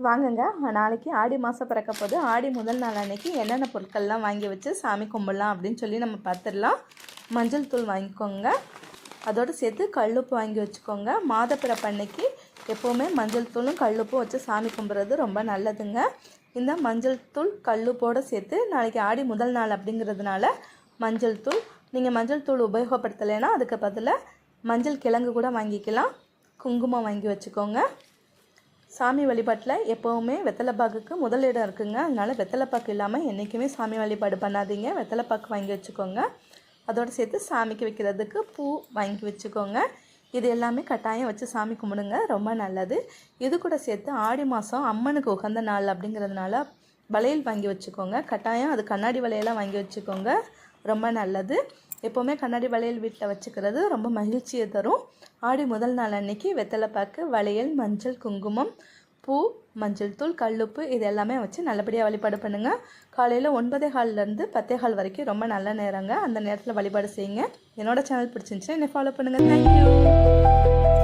வாங்குங்க நாளைக்கு ஆடி மாதம் பிறக்க போது. ஆடி முதல் நாள் அன்னைக்கு என்னென்ன பொருட்கள்லாம் வாங்கி வச்சு சாமி கும்பிடலாம் அப்படின்னு சொல்லி நம்ம பார்த்துடலாம். மஞ்சள் தூள் வாங்கிக்கோங்க, அதோடு சேர்த்து கல்லுப்பு வாங்கி வச்சுக்கோங்க. மாதப்பிறப்பு அன்னைக்கு எப்போவுமே மஞ்சள் தூளும் கல்லுப்பும் வச்சு சாமி கும்பிட்றது ரொம்ப நல்லதுங்க. இந்த மஞ்சள் தூள் கல்லுப்போடு சேர்த்து நாளைக்கு ஆடி முதல் நாள் அப்படிங்கிறதுனால மஞ்சள் தூள், நீங்கள் மஞ்சள் தூள் உபயோகப்படுத்தலைன்னா அதுக்கு பதிலாக மஞ்சள் கிழங்கு கூட வாங்கிக்கலாம். குங்குமம் வாங்கி வச்சுக்கோங்க. சாமி வழிபாட்டில் எப்போவுமே வெத்தலைப்பாக்குக்கு முதலிடம் இருக்குங்க. அதனால் வெத்தலைப்பாக்கு இல்லாமல் என்றைக்குமே சாமி வழிபாடு பண்ணாதீங்க. வெத்தலைப்பாக்கு வாங்கி வச்சுக்கோங்க. அதோடு சேர்த்து சாமிக்கு வைக்கிறதுக்கு பூ வாங்கி வச்சுக்கோங்க. இது எல்லாமே கட்டாயம் வச்சு சாமி கும்பிடுங்க, ரொம்ப நல்லது. இது கூட சேர்த்து ஆடி மாதம் அம்மனுக்கு உகந்த நாள் அப்படிங்கிறதுனால வளையல் வாங்கி வச்சுக்கோங்க. கட்டாயம் அது கண்ணாடி வளையலாம் வாங்கி வச்சுக்கோங்க, ரொம்ப நல்லது. எப்போவுமே கண்ணாடி வளையல் வீட்டில் வச்சுக்கிறது ரொம்ப மகிழ்ச்சியை தரும். ஆடி முதல் நாள் அன்னைக்கு வெத்தலைப்பாக்கு, வளையல், மஞ்சள், குங்குமம், பூ, மஞ்சள் தூள், கல்லுப்பு இது எல்லாமே வச்சு நல்லபடியாக வழிபாடு பண்ணுங்கள். காலையில் 9:15 10:15 வரைக்கும் ரொம்ப நல்ல நேரங்க. அந்த நேரத்தில் வழிபாடு செய்யுங்க. என்னோடய சேனல் பிடிச்சிருந்துச்சுன்னா என்னை ஃபாலோ பண்ணுங்கள். தேங்க்யூ.